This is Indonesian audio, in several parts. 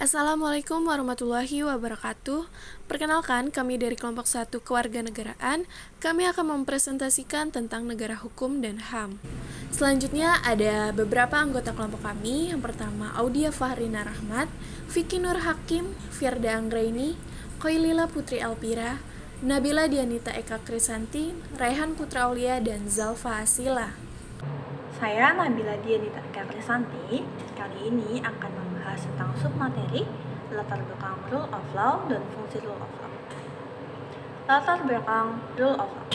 Assalamualaikum warahmatullahi wabarakatuh. Perkenalkan, kami dari kelompok 1 Kewarganegaraan. Kami akan mempresentasikan tentang negara hukum dan HAM. Selanjutnya ada beberapa anggota kelompok kami. Yang pertama, Audia Fahrina Rahmat, Vicky Nur Hakim, Firda Anggraini, Koilila Putri Alpira, Nabila Dianita Eka Krisanti, Raihan Putra Aulia, dan Zalfa Asila. Saya Nabila Dianita Eka Krisanti. Kali ini akan membahas tentang submateri latar belakang Rule of Law dan fungsi Rule of Law. Latar belakang Rule of Law.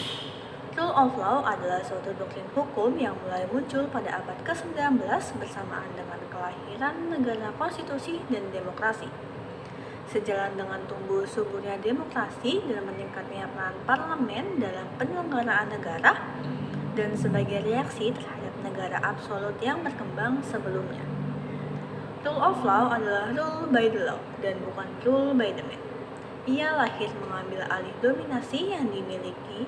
Rule of Law adalah suatu doktrin hukum yang mulai muncul pada abad ke-19 bersamaan dengan kelahiran negara konstitusi dan demokrasi. Sejalan dengan tumbuh suburnya demokrasi dan meningkatnya peran parlemen dalam penyelenggaraan negara, dan sebagai reaksi terhadap negara absolut yang berkembang sebelumnya. Rule of law adalah rule by the law dan bukan rule by the man. Ia lahir mengambil alih dominasi yang dimiliki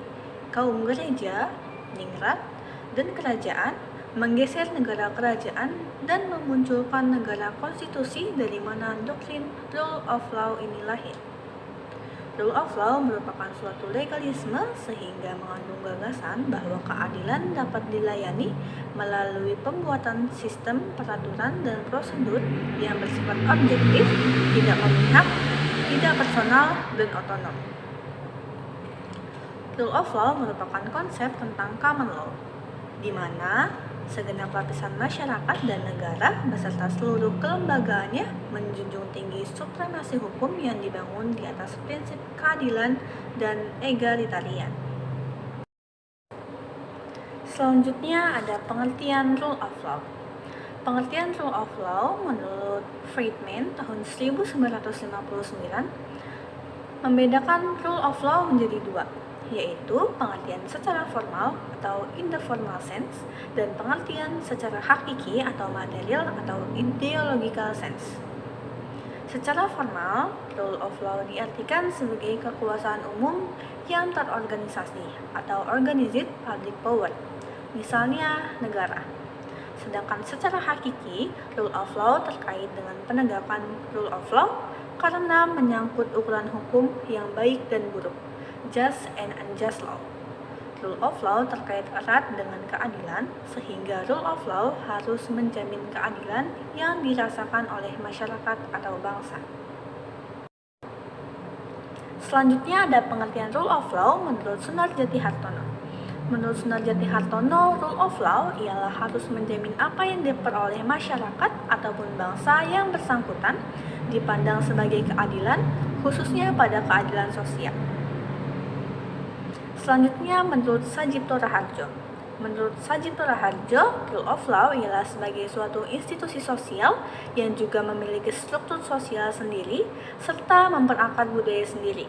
kaum gereja, ningrat, dan kerajaan, menggeser negara kerajaan, dan memunculkan negara konstitusi dari mana doktrin rule of law ini lahir. Rule of law merupakan suatu legalisme sehingga mengandung gagasan bahwa keadilan dapat dilayani melalui pembuatan sistem peraturan dan prosedur yang bersifat objektif, tidak memihak, tidak personal, dan otonom. Rule of law merupakan konsep tentang common law, di mana segenap lapisan masyarakat dan negara beserta seluruh kelembagaannya menjunjung tinggi supremasi hukum yang dibangun di atas prinsip keadilan dan egalitarian. Selanjutnya ada pengertian Rule of Law. Pengertian Rule of Law menurut Friedman tahun 1959 membedakan Rule of Law menjadi dua, yaitu pengertian secara formal atau in the formal sense dan pengertian secara hakiki atau material atau ideological sense. Secara formal, rule of law diartikan sebagai kekuasaan umum yang terorganisasi atau organized public power, misalnya negara. Sedangkan secara hakiki, rule of law terkait dengan penegakan rule of law karena menyangkut ukuran hukum yang baik dan buruk, just and unjust law. Rule of law terkait erat dengan keadilan, sehingga rule of law harus menjamin keadilan yang dirasakan oleh masyarakat atau bangsa. Selanjutnya ada pengertian rule of law menurut Sunarjati Hartono. Menurut Sunarjati Hartono, rule of law ialah harus menjamin apa yang diperoleh masyarakat ataupun bangsa yang bersangkutan dipandang sebagai keadilan, khususnya pada keadilan sosial. Selanjutnya menurut Sajipto Raharjo. Menurut Sajipto Raharjo, rule of law ialah sebagai suatu institusi sosial yang juga memiliki struktur sosial sendiri serta memperakar budaya sendiri.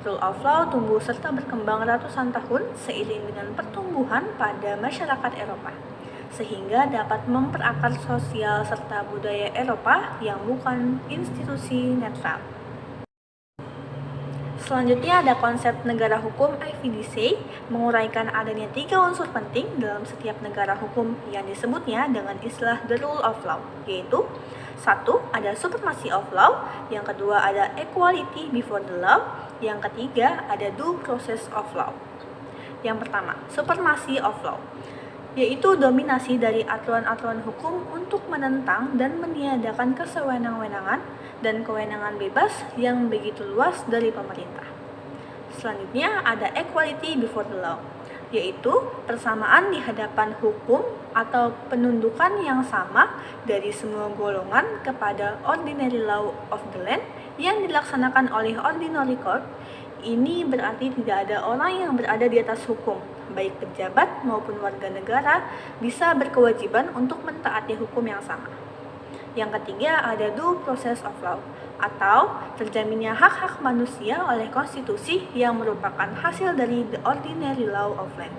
Rule of law tumbuh serta berkembang ratusan tahun seiring dengan pertumbuhan pada masyarakat Eropa, sehingga dapat memperakar sosial serta budaya Eropa yang bukan institusi netral. Selanjutnya ada konsep negara hukum IVDC, menguraikan adanya 3 unsur penting dalam setiap negara hukum yang disebutnya dengan istilah the rule of law, yaitu 1. Ada supremacy of law, yang kedua ada equality before the law, yang ketiga ada due process of law. Yang pertama, supremacy of law, yaitu dominasi dari aturan-aturan hukum untuk menentang dan meniadakan kesewenang-wenangan dan kewenangan bebas yang begitu luas dari pemerintah. Selanjutnya ada equality before the law, yaitu persamaan di hadapan hukum atau penundukan yang sama dari semua golongan kepada ordinary law of the land yang dilaksanakan oleh ordinary court. Ini berarti tidak ada orang yang berada di atas hukum, baik pejabat maupun warga negara, bisa berkewajiban untuk mentaati hukum yang sama. Yang ketiga ada due process of law, atau terjaminnya hak-hak manusia oleh konstitusi yang merupakan hasil dari the ordinary law of land.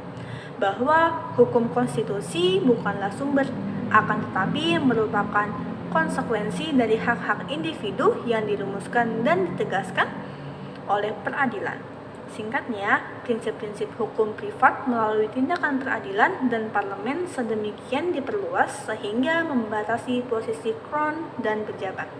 Bahwa hukum konstitusi bukanlah sumber, akan tetapi merupakan konsekuensi dari hak-hak individu yang dirumuskan dan ditegaskan oleh peradilan. Singkatnya, prinsip-prinsip hukum privat melalui tindakan peradilan dan parlemen sedemikian diperluas sehingga membatasi posisi crown dan pejabat.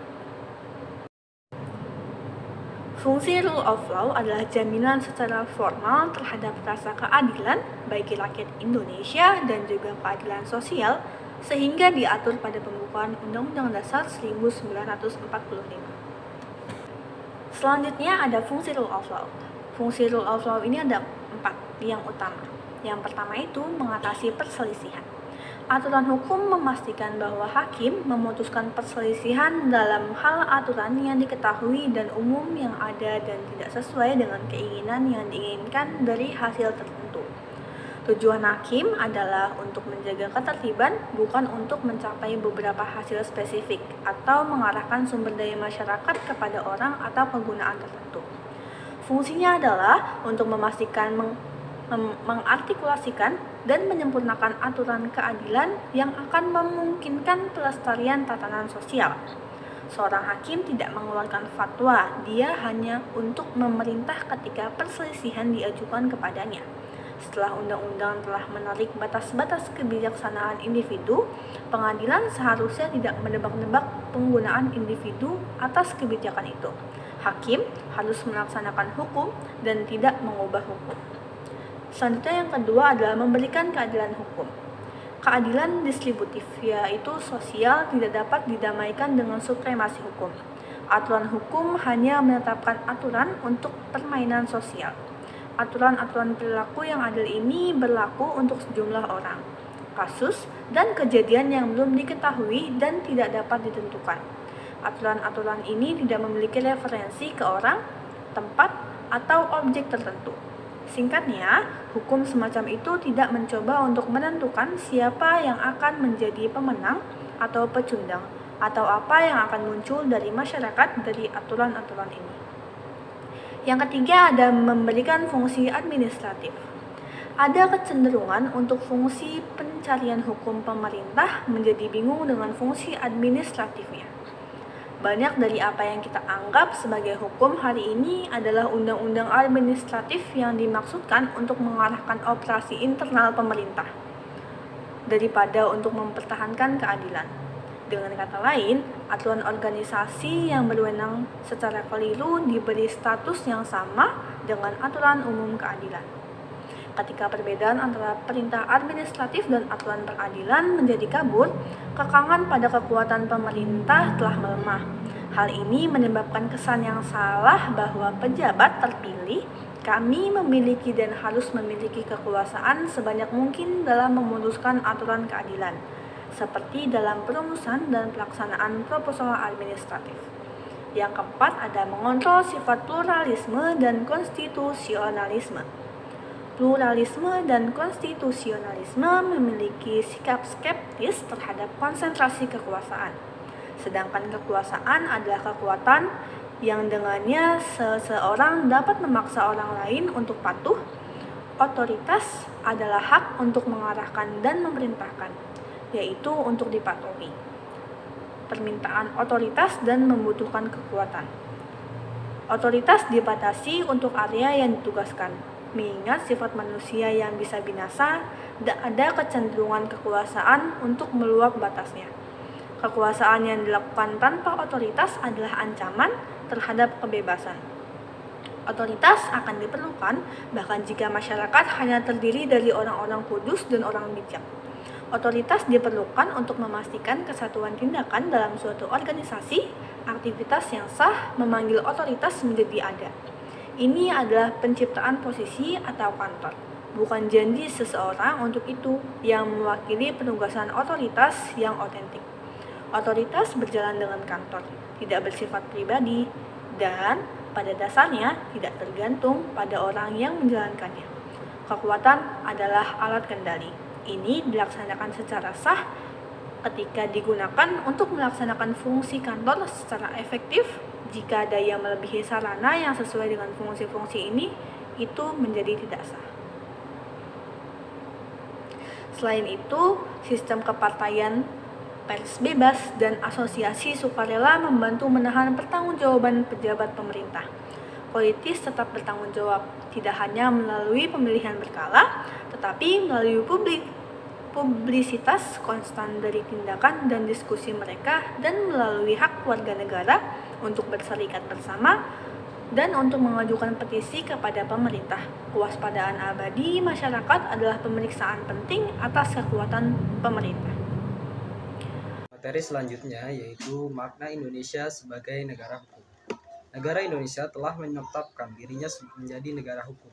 Fungsi rule of law adalah jaminan secara formal terhadap rasa keadilan bagi rakyat Indonesia dan juga keadilan sosial sehingga diatur pada pembukaan Undang-Undang Dasar 1945. Selanjutnya ada fungsi rule of law. Fungsi rule of law ini ada 4 yang utama. Yang pertama itu mengatasi perselisihan. Aturan hukum memastikan bahwa hakim memutuskan perselisihan dalam hal aturan yang diketahui dan umum yang ada dan tidak sesuai dengan keinginan yang diinginkan dari hasil tertentu. Tujuan hakim adalah untuk menjaga ketertiban, bukan untuk mencapai beberapa hasil spesifik atau mengarahkan sumber daya masyarakat kepada orang atau penggunaan tertentu. Fungsinya adalah untuk memastikan mengartikulasikan dan menyempurnakan aturan keadilan yang akan memungkinkan pelestarian tatanan sosial. Seorang hakim tidak mengeluarkan fatwa, dia hanya untuk memerintah ketika perselisihan diajukan kepadanya. Setelah undang-undang telah menarik batas-batas kebijaksanaan individu, pengadilan seharusnya tidak menebak-nebak penggunaan individu atas kebijakan itu. Hakim harus melaksanakan hukum dan tidak mengubah hukum. Selanjutnya yang kedua adalah memberikan keadilan hukum. Keadilan distributif, yaitu sosial, tidak dapat didamaikan dengan supremasi hukum. Aturan hukum hanya menetapkan aturan untuk permainan sosial. Aturan-aturan perilaku yang adil ini berlaku untuk sejumlah orang, kasus, dan kejadian yang belum diketahui dan tidak dapat ditentukan. Aturan-aturan ini tidak memiliki referensi ke orang, tempat, atau objek tertentu. Singkatnya, hukum semacam itu tidak mencoba untuk menentukan siapa yang akan menjadi pemenang atau pecundang, atau apa yang akan muncul dari masyarakat dari aturan-aturan ini. Yang ketiga ada memberikan fungsi administratif. Ada kecenderungan untuk fungsi pencarian hukum pemerintah menjadi bingung dengan fungsi administratifnya. Banyak dari apa yang kita anggap sebagai hukum hari ini adalah undang-undang administratif yang dimaksudkan untuk mengarahkan operasi internal pemerintah daripada untuk mempertahankan keadilan. Dengan kata lain, aturan organisasi yang berwenang secara keliru diberi status yang sama dengan aturan umum keadilan. Ketika perbedaan antara perintah administratif dan aturan peradilan menjadi kabur, kekangan pada kekuatan pemerintah telah melemah. Hal ini menyebabkan kesan yang salah bahwa pejabat terpilih kami memiliki dan harus memiliki kekuasaan sebanyak mungkin dalam memutuskan aturan keadilan, seperti dalam perumusan dan pelaksanaan proposal administratif. Yang keempat ada mengontrol sifat pluralisme dan konstitusionalisme. Pluralisme dan konstitusionalisme memiliki sikap skeptis terhadap konsentrasi kekuasaan. Sedangkan kekuasaan adalah kekuatan yang dengannya seseorang dapat memaksa orang lain untuk patuh. Otoritas adalah hak untuk mengarahkan dan memerintahkan, yaitu untuk dipatuhi. Permintaan otoritas dan membutuhkan kekuatan. Otoritas dibatasi untuk area yang ditugaskan. Mengingat sifat manusia yang bisa binasa, ada kecenderungan kekuasaan untuk meluap batasnya. Kekuasaan yang dilakukan tanpa otoritas adalah ancaman terhadap kebebasan. Otoritas akan diperlukan bahkan jika masyarakat hanya terdiri dari orang-orang kudus dan orang bijak. Otoritas diperlukan untuk memastikan kesatuan tindakan dalam suatu organisasi. Aktivitas yang sah memanggil otoritas menjadi ada. Ini adalah penciptaan posisi atau kantor, bukan janji seseorang untuk itu yang mewakili penugasan otoritas yang otentik. Otoritas berjalan dengan kantor, tidak bersifat pribadi, dan pada dasarnya tidak tergantung pada orang yang menjalankannya. Kekuatan adalah alat kendali. Ini dilaksanakan secara sah ketika digunakan untuk melaksanakan fungsi kantor secara efektif. Jika daya melebihi sarana yang sesuai dengan fungsi-fungsi ini, itu menjadi tidak sah. Selain itu, sistem kepartaian, pers bebas, dan asosiasi sukarela membantu menahan pertanggungjawaban pejabat pemerintah. Politis tetap bertanggung jawab, tidak hanya melalui pemilihan berkala, tetapi melalui publisitas konstan dari tindakan dan diskusi mereka, dan melalui hak warga negara untuk berserikat bersama Dan untuk mengajukan petisi kepada pemerintah, kewaspadaan abadi masyarakat adalah pemeriksaan penting atas kekuatan pemerintah. Materi selanjutnya yaitu makna Indonesia sebagai negara hukum. Negara Indonesia telah menetapkan dirinya menjadi negara hukum.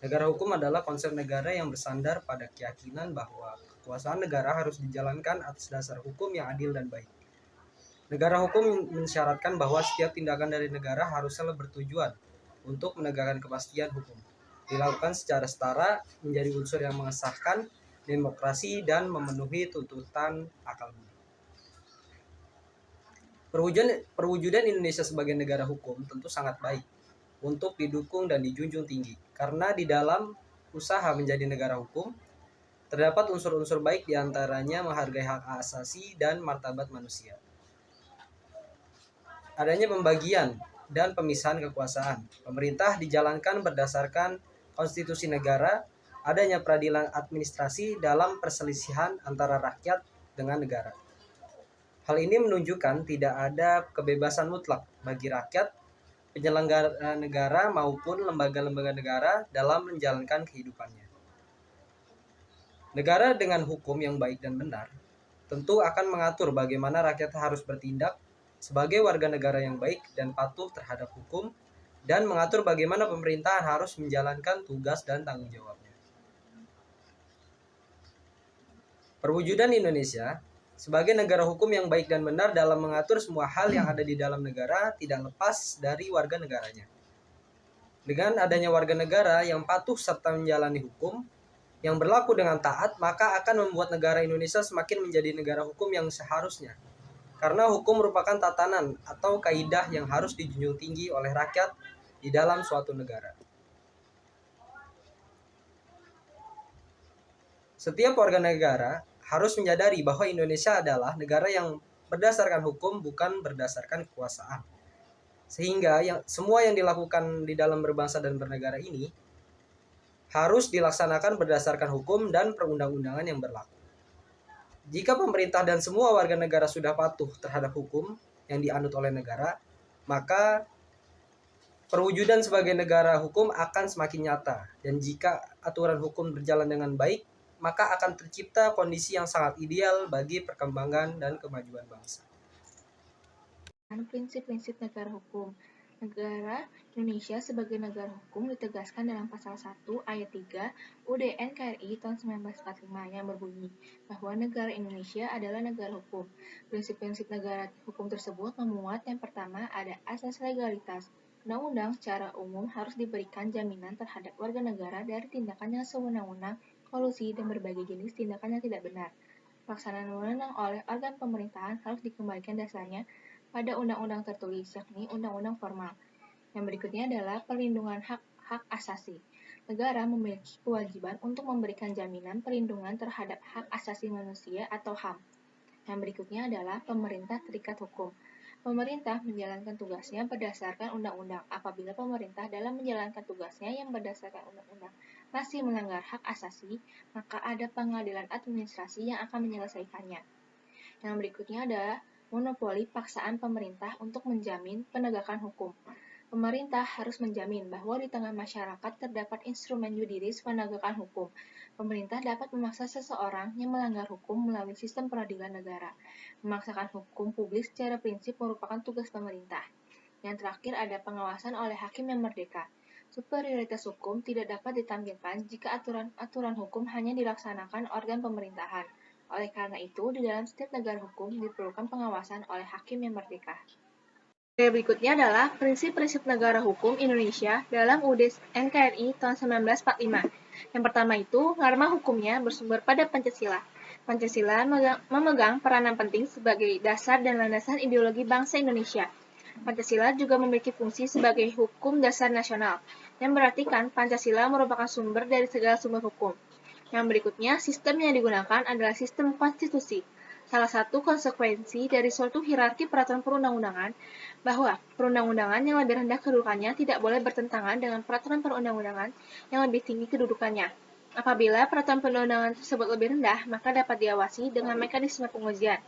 Negara hukum adalah konsep negara yang bersandar pada keyakinan bahwa kekuasaan negara harus dijalankan atas dasar hukum yang adil dan baik. Negara hukum mensyaratkan bahwa setiap tindakan dari negara haruslah bertujuan untuk menegakkan kepastian hukum, dilakukan secara setara, menjadi unsur yang mengesahkan demokrasi dan memenuhi tuntutan akal budi. Perwujudan Indonesia sebagai negara hukum tentu sangat baik untuk didukung dan dijunjung tinggi, karena di dalam usaha menjadi negara hukum terdapat unsur-unsur baik diantaranya menghargai hak asasi dan martabat manusia. Adanya pembagian dan pemisahan kekuasaan. Pemerintah dijalankan berdasarkan konstitusi negara, adanya peradilan administrasi dalam perselisihan antara rakyat dengan negara. Hal ini menunjukkan tidak ada kebebasan mutlak bagi rakyat, penyelenggara negara maupun lembaga-lembaga negara dalam menjalankan kehidupannya. Negara dengan hukum yang baik dan benar tentu akan mengatur bagaimana rakyat harus bertindak sebagai warga negara yang baik dan patuh terhadap hukum, dan mengatur bagaimana pemerintahan harus menjalankan tugas dan tanggung jawabnya. Perwujudan Indonesia sebagai negara hukum yang baik dan benar dalam mengatur semua hal yang ada di dalam negara tidak lepas dari warga negaranya. Dengan adanya warga negara yang patuh serta menjalani hukum yang berlaku dengan taat, maka akan membuat negara Indonesia semakin menjadi negara hukum yang seharusnya. Karena hukum merupakan tatanan atau kaidah yang harus dijunjung tinggi oleh rakyat di dalam suatu negara. Setiap warga negara harus menyadari bahwa Indonesia adalah negara yang berdasarkan hukum, bukan berdasarkan kekuasaan. Sehingga semua yang dilakukan di dalam berbangsa dan bernegara ini harus dilaksanakan berdasarkan hukum dan perundang-undangan yang berlaku. Jika pemerintah dan semua warga negara sudah patuh terhadap hukum yang dianut oleh negara, maka perwujudan sebagai negara hukum akan semakin nyata. Dan jika aturan hukum berjalan dengan baik, maka akan tercipta kondisi yang sangat ideal bagi perkembangan dan kemajuan bangsa. Prinsip-prinsip negara hukum. Negara Indonesia sebagai negara hukum ditegaskan dalam pasal 1 ayat 3 UUD NKRI tahun 1945 yang berbunyi bahwa negara Indonesia adalah negara hukum. Prinsip-prinsip negara hukum tersebut memuat yang pertama ada asas legalitas. Undang-undang secara umum harus diberikan jaminan terhadap warga negara dari tindakan yang sewenang-wenang, kolusi, dan berbagai jenis tindakan yang tidak benar. Pelaksanaan wewenang oleh organ pemerintahan harus dikembalikan dasarnya pada undang-undang tertulis, yakni undang-undang formal. Yang berikutnya adalah perlindungan hak asasi. Negara memiliki kewajiban untuk memberikan jaminan perlindungan terhadap hak asasi manusia atau HAM. Yang berikutnya adalah pemerintah terikat hukum. Pemerintah menjalankan tugasnya berdasarkan undang-undang. Apabila pemerintah dalam menjalankan tugasnya yang berdasarkan undang-undang masih melanggar hak asasi, maka ada pengadilan administrasi yang akan menyelesaikannya. Yang berikutnya adalah monopoli paksaan pemerintah untuk menjamin penegakan hukum. Pemerintah harus menjamin bahwa di tengah masyarakat terdapat instrumen yuridis penegakan hukum. Pemerintah dapat memaksa seseorang yang melanggar hukum melalui sistem peradilan negara. Memaksakan hukum publik secara prinsip merupakan tugas pemerintah. Yang terakhir ada pengawasan oleh hakim yang merdeka. Superioritas hukum tidak dapat ditampilkan jika aturan hukum hanya dilaksanakan organ pemerintahan. Oleh karena itu, di dalam setiap negara hukum diperlukan pengawasan oleh hakim yang merdeka. Berikutnya adalah prinsip-prinsip negara hukum Indonesia dalam UUD NKRI tahun 1945. Yang pertama itu, norma hukumnya bersumber pada Pancasila. Pancasila memegang peranan penting sebagai dasar dan landasan ideologi bangsa Indonesia. Pancasila juga memiliki fungsi sebagai hukum dasar nasional, yang berartikan Pancasila merupakan sumber dari segala sumber hukum. Yang berikutnya, sistem yang digunakan adalah sistem konstitusi. Salah satu konsekuensi dari suatu hierarki peraturan perundang-undangan bahwa perundang-undangan yang lebih rendah kedudukannya tidak boleh bertentangan dengan peraturan perundang-undangan yang lebih tinggi kedudukannya. Apabila peraturan perundang-undangan tersebut lebih rendah, maka dapat diawasi dengan mekanisme pengujian.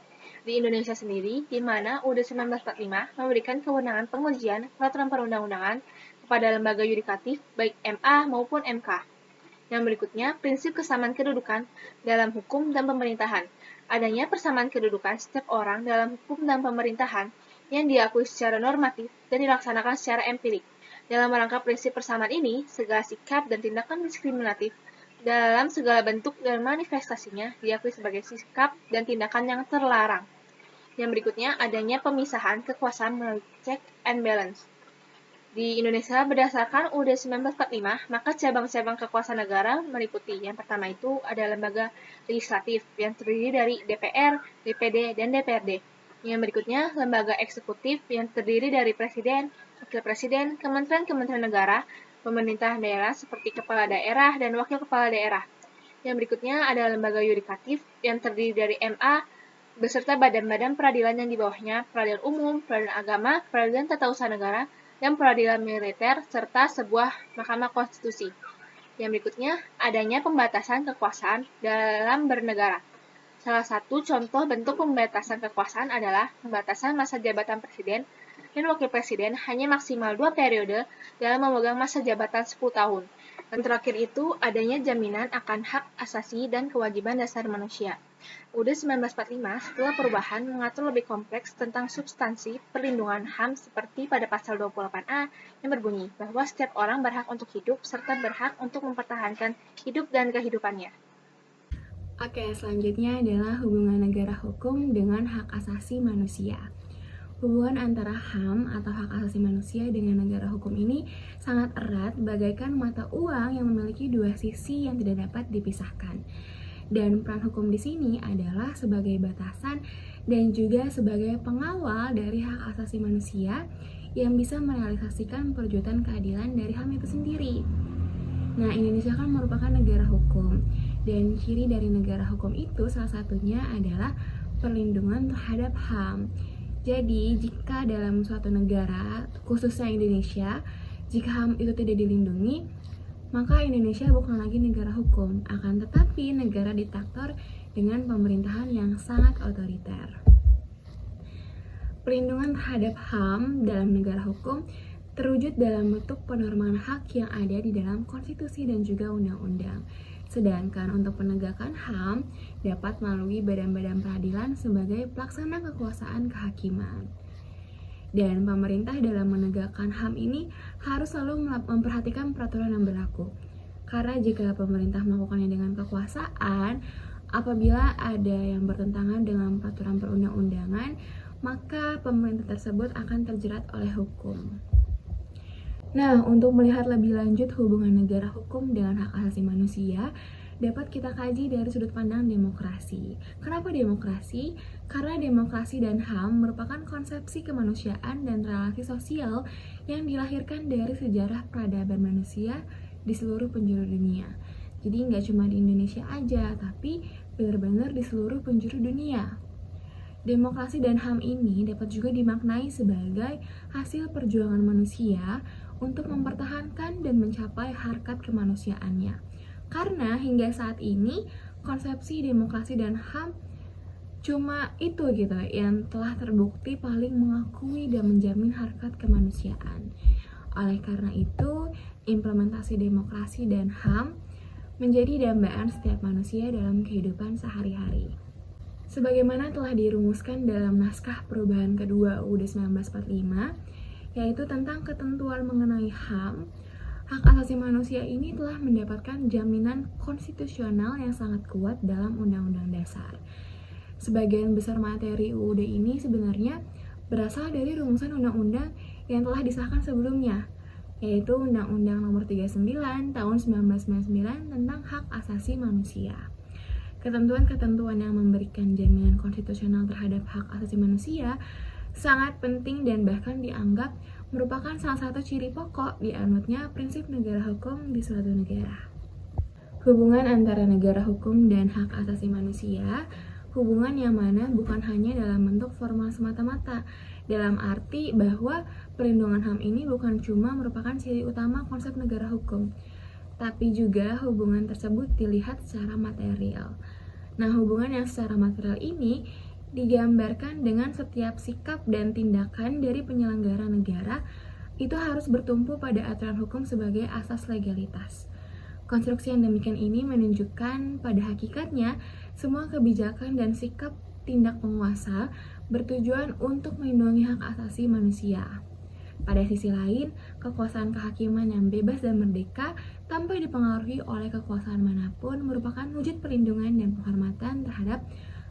di Indonesia sendiri, di mana UUD 1945 memberikan kewenangan pengujian peraturan perundang-undangan kepada lembaga yudikatif baik MA maupun MK. Yang berikutnya, prinsip kesamaan kedudukan dalam hukum dan pemerintahan. Adanya persamaan kedudukan setiap orang dalam hukum dan pemerintahan yang diakui secara normatif dan dilaksanakan secara empirik. Dalam rangka prinsip persamaan ini, segala sikap dan tindakan diskriminatif dalam segala bentuk dan manifestasinya diakui sebagai sikap dan tindakan yang terlarang. Yang berikutnya, adanya pemisahan kekuasaan melalui check and balance. Di Indonesia berdasarkan UUD 1945, maka cabang-cabang kekuasaan negara meliputi yang pertama itu ada lembaga legislatif yang terdiri dari DPR, DPD, dan DPRD. Yang berikutnya, lembaga eksekutif yang terdiri dari presiden, wakil presiden, kementerian-kementerian negara, pemerintah daerah seperti kepala daerah dan wakil kepala daerah. Yang berikutnya ada lembaga yudikatif yang terdiri dari MA beserta badan-badan peradilan yang di bawahnya, peradilan umum, peradilan agama, peradilan tata usaha negara, dan peradilan militer serta sebuah mahkamah konstitusi. Yang berikutnya adanya pembatasan kekuasaan dalam bernegara. Salah satu contoh bentuk pembatasan kekuasaan adalah pembatasan masa jabatan presiden dan wakil presiden hanya maksimal 2 periode dalam memegang masa jabatan 10 tahun. Dan terakhir itu adanya jaminan akan hak asasi dan kewajiban dasar manusia. UUD 1945 setelah perubahan mengatur lebih kompleks tentang substansi perlindungan HAM seperti pada pasal 28A yang berbunyi bahwa setiap orang berhak untuk hidup serta berhak untuk mempertahankan hidup dan kehidupannya. Oke, selanjutnya adalah hubungan negara hukum dengan hak asasi manusia. Hubungan antara HAM atau hak asasi manusia dengan negara hukum ini sangat erat bagaikan mata uang yang memiliki dua sisi yang tidak dapat dipisahkan. Dan peran hukum di sini adalah sebagai batasan dan juga sebagai pengawal dari hak asasi manusia yang bisa merealisasikan perwujudan keadilan dari HAM itu sendiri. Nah, Indonesia kan merupakan negara hukum, dan ciri dari negara hukum itu salah satunya adalah perlindungan terhadap HAM. Jadi, jika dalam suatu negara, khususnya Indonesia, jika HAM itu tidak dilindungi, maka Indonesia bukan lagi negara hukum, akan tetapi negara diktator dengan pemerintahan yang sangat otoriter. Perlindungan terhadap HAM dalam negara hukum terwujud dalam bentuk penormaan hak yang ada di dalam konstitusi dan juga undang-undang. Sedangkan untuk penegakan HAM dapat melalui badan-badan peradilan sebagai pelaksana kekuasaan kehakiman. Dan pemerintah dalam menegakkan HAM ini harus selalu memperhatikan peraturan yang berlaku. Karena jika pemerintah melakukannya dengan kekuasaan, apabila ada yang bertentangan dengan peraturan perundang-undangan, maka pemerintah tersebut akan terjerat oleh hukum. Nah, untuk melihat lebih lanjut hubungan negara hukum dengan hak asasi manusia, dapat kita kaji dari sudut pandang demokrasi. Kenapa demokrasi? Karena demokrasi dan HAM merupakan konsepsi kemanusiaan dan relasi sosial yang dilahirkan dari sejarah peradaban manusia di seluruh penjuru dunia. Jadi nggak cuma di Indonesia aja, tapi benar-benar di seluruh penjuru dunia. Demokrasi dan HAM ini dapat juga dimaknai sebagai hasil perjuangan manusia untuk mempertahankan dan mencapai harkat kemanusiaannya. Karena hingga saat ini konsepsi demokrasi dan HAM cuma itu gitu yang telah terbukti paling mengakui dan menjamin harkat kemanusiaan. Oleh karena itu, implementasi demokrasi dan HAM menjadi dambaan setiap manusia dalam kehidupan sehari-hari. Sebagaimana telah dirumuskan dalam naskah perubahan kedua UUD 1945, yaitu tentang ketentuan mengenai HAM, hak asasi manusia ini telah mendapatkan jaminan konstitusional yang sangat kuat dalam Undang-Undang Dasar. Sebagian besar materi UUD ini sebenarnya berasal dari rumusan undang-undang yang telah disahkan sebelumnya, yaitu Undang-Undang Nomor 39 Tahun 1999 tentang hak asasi manusia. Ketentuan-ketentuan yang memberikan jaminan konstitusional terhadap hak asasi manusia sangat penting dan bahkan dianggap merupakan salah satu ciri pokok dianutnya prinsip negara hukum di suatu negara. Hubungan antara negara hukum dan hak asasi manusia, hubungan yang mana bukan hanya dalam bentuk formal semata-mata, dalam arti bahwa perlindungan HAM ini bukan cuma merupakan ciri utama konsep negara hukum, tapi juga hubungan tersebut dilihat secara material. Nah, hubungan yang secara material ini digambarkan dengan setiap sikap dan tindakan dari penyelenggara negara itu harus bertumpu pada aturan hukum sebagai asas legalitas. Konstruksi yang demikian ini menunjukkan pada hakikatnya semua kebijakan dan sikap tindak penguasa bertujuan untuk melindungi hak asasi manusia. Pada sisi lain, kekuasaan kehakiman yang bebas dan merdeka tanpa dipengaruhi oleh kekuasaan manapun merupakan wujud perlindungan dan penghormatan terhadap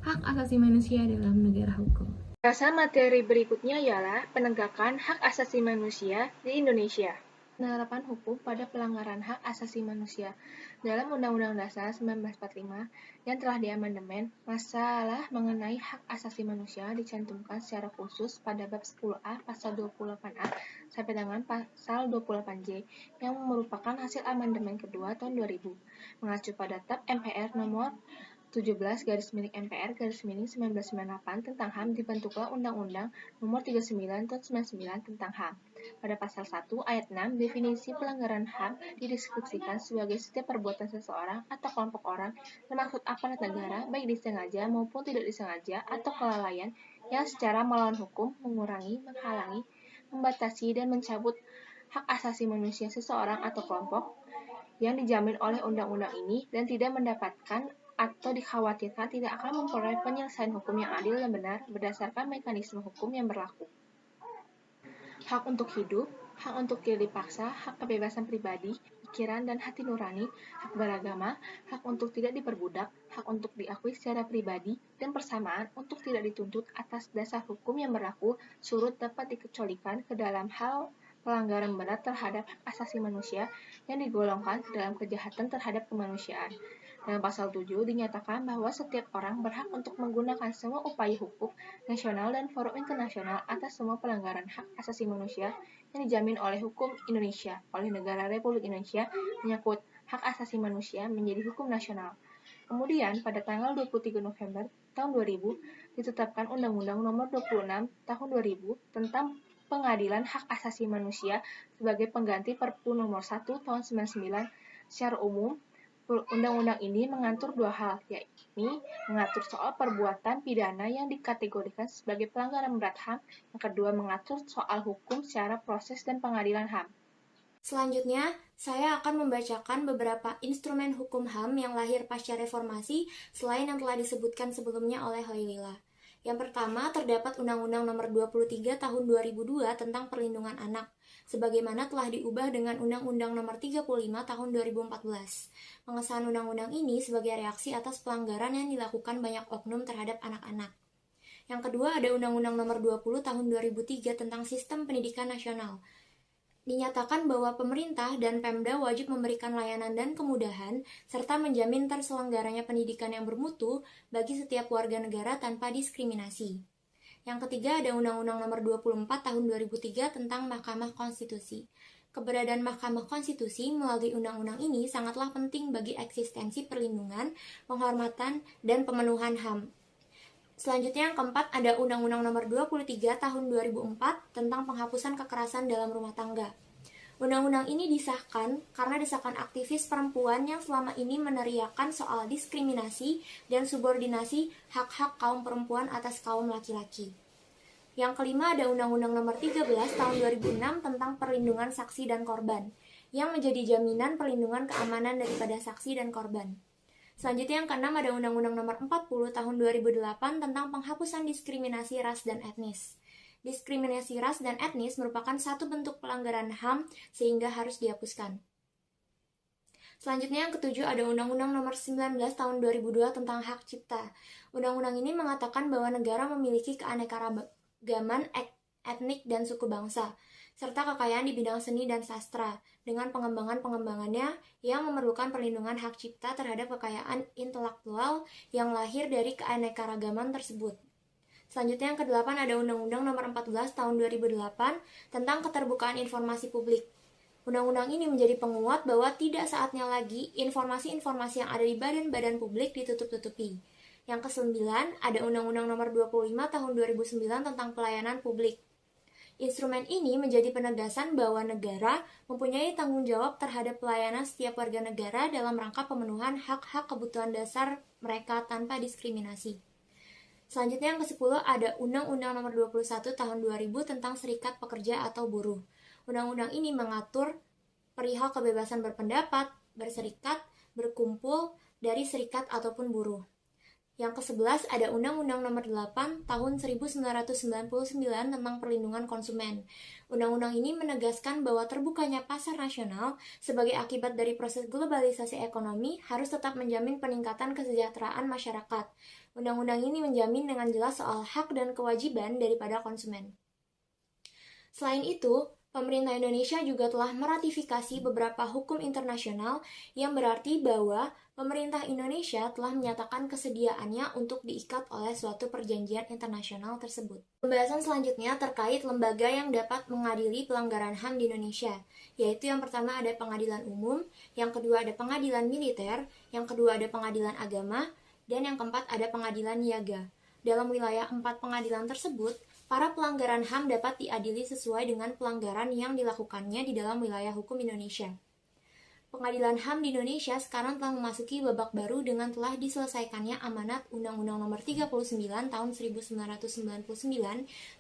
hak asasi manusia dalam negara hukum. Rasa materi berikutnya ialah penegakan hak asasi manusia di Indonesia. Penerapan hukum pada pelanggaran hak asasi manusia. Dalam Undang-Undang Dasar 1945 yang telah diamandemen, masalah mengenai hak asasi manusia dicantumkan secara khusus pada bab 10A pasal 28A sampai dengan pasal 28J yang merupakan hasil amandemen kedua tahun 2000, mengacu pada TAP MPR nomor 17/MPR/1998 tentang HAM dibentuklah Undang-Undang Nomor 39 Tahun 99 tentang HAM. Pada pasal 1 ayat 6, definisi pelanggaran HAM dideskripsikan sebagai setiap perbuatan seseorang atau kelompok orang termasuk aparat negara, baik disengaja maupun tidak disengaja, atau kelalaian yang secara melawan hukum, mengurangi, menghalangi, membatasi, dan mencabut hak asasi manusia seseorang atau kelompok yang dijamin oleh undang-undang ini dan tidak mendapatkan atau dikhawatirkan tidak akan memperoleh penyelesaian hukum yang adil dan benar berdasarkan mekanisme hukum yang berlaku. Hak untuk hidup, hak untuk tidak dipaksa, hak kebebasan pribadi, pikiran dan hati nurani, hak beragama, hak untuk tidak diperbudak, hak untuk diakui secara pribadi, dan persamaan untuk tidak dituntut atas dasar hukum yang berlaku surut dapat dikecualikan ke dalam hal pelanggaran berat terhadap hak asasi manusia yang digolongkan ke dalam kejahatan terhadap kemanusiaan. Dalam pasal 7 dinyatakan bahwa setiap orang berhak untuk menggunakan semua upaya hukum nasional dan forum internasional atas semua pelanggaran hak asasi manusia yang dijamin oleh hukum Indonesia oleh negara Republik Indonesia menyangkut hak asasi manusia menjadi hukum nasional. Kemudian pada tanggal 23 November tahun 2000 ditetapkan Undang-Undang Nomor 26 Tahun 2000 tentang Pengadilan Hak Asasi Manusia sebagai pengganti Perpu Nomor 1 Tahun 99. Secara umum, undang-undang ini mengatur dua hal, yakni mengatur soal perbuatan pidana yang dikategorikan sebagai pelanggaran berat HAM, yang kedua mengatur soal hukum secara proses dan pengadilan HAM. Selanjutnya, saya akan membacakan beberapa instrumen hukum HAM yang lahir pasca reformasi selain yang telah disebutkan sebelumnya oleh Hoylila. Yang pertama, terdapat Undang-Undang Nomor 23 Tahun 2002 tentang Perlindungan Anak, sebagaimana telah diubah dengan Undang-Undang Nomor 35 Tahun 2014. Pengesahan undang-undang ini sebagai reaksi atas pelanggaran yang dilakukan banyak oknum terhadap anak-anak. Yang kedua, ada Undang-Undang Nomor 20 Tahun 2003 tentang Sistem Pendidikan Nasional. Dinyatakan bahwa pemerintah dan Pemda wajib memberikan layanan dan kemudahan, serta menjamin terselenggaranya pendidikan yang bermutu bagi setiap warga negara tanpa diskriminasi. Yang ketiga ada Undang-Undang Nomor 24 Tahun 2003 tentang Mahkamah Konstitusi. Keberadaan Mahkamah Konstitusi melalui undang-undang ini sangatlah penting bagi eksistensi perlindungan, penghormatan, dan pemenuhan HAM. Selanjutnya yang keempat ada Undang-Undang Nomor 23 Tahun 2004 tentang penghapusan kekerasan dalam rumah tangga. Undang-undang ini disahkan karena desakan aktivis perempuan yang selama ini meneriakan soal diskriminasi dan subordinasi hak-hak kaum perempuan atas kaum laki-laki. Yang kelima ada Undang-Undang Nomor 13 Tahun 2006 tentang perlindungan saksi dan korban, yang menjadi jaminan perlindungan keamanan daripada saksi dan korban. Selanjutnya yang keenam ada Undang-Undang Nomor 40 Tahun 2008 tentang penghapusan diskriminasi ras dan etnis. Diskriminasi ras dan etnis merupakan satu bentuk pelanggaran HAM sehingga harus dihapuskan. Selanjutnya yang ketujuh ada Undang-Undang Nomor 19 Tahun 2002 tentang Hak Cipta. Undang-undang ini mengatakan bahwa negara memiliki keanekaragaman etnik dan suku bangsa, serta kekayaan di bidang seni dan sastra, dengan pengembangannya yang memerlukan perlindungan hak cipta terhadap kekayaan intelektual yang lahir dari keanekaragaman tersebut. Selanjutnya yang kedelapan ada Undang-Undang Nomor 14 Tahun 2008 tentang Keterbukaan Informasi Publik. Undang-undang ini menjadi penguat bahwa tidak saatnya lagi informasi-informasi yang ada di badan-badan publik ditutup-tutupi. Yang kesembilan ada Undang-Undang Nomor 25 Tahun 2009 tentang Pelayanan Publik. Instrumen ini menjadi penegasan bahwa negara mempunyai tanggung jawab terhadap pelayanan setiap warga negara dalam rangka pemenuhan hak-hak kebutuhan dasar mereka tanpa diskriminasi. Selanjutnya yang ke-10 ada Undang-Undang Nomor 21 Tahun 2000 tentang Serikat Pekerja atau Buruh. Undang-undang ini mengatur perihal kebebasan berpendapat, berserikat, berkumpul dari serikat ataupun buruh. Yang ke-11 ada Undang-Undang Nomor 8 Tahun 1999 tentang Perlindungan Konsumen. Undang-undang ini menegaskan bahwa terbukanya pasar nasional sebagai akibat dari proses globalisasi ekonomi harus tetap menjamin peningkatan kesejahteraan masyarakat. Undang-undang ini menjamin dengan jelas soal hak dan kewajiban daripada konsumen. Selain itu, pemerintah Indonesia juga telah meratifikasi beberapa hukum internasional yang berarti bahwa pemerintah Indonesia telah menyatakan kesediaannya untuk diikat oleh suatu perjanjian internasional tersebut. Pembahasan selanjutnya terkait lembaga yang dapat mengadili pelanggaran HAM di Indonesia, yaitu yang pertama ada pengadilan umum, yang kedua ada pengadilan militer, yang kedua ada pengadilan agama, dan yang keempat ada pengadilan niaga. Dalam wilayah 4 pengadilan tersebut, para pelanggaran HAM dapat diadili sesuai dengan pelanggaran yang dilakukannya di dalam wilayah hukum Indonesia. Pengadilan HAM di Indonesia sekarang telah memasuki babak baru dengan telah diselesaikannya amanat Undang-Undang Nomor 39 Tahun 1999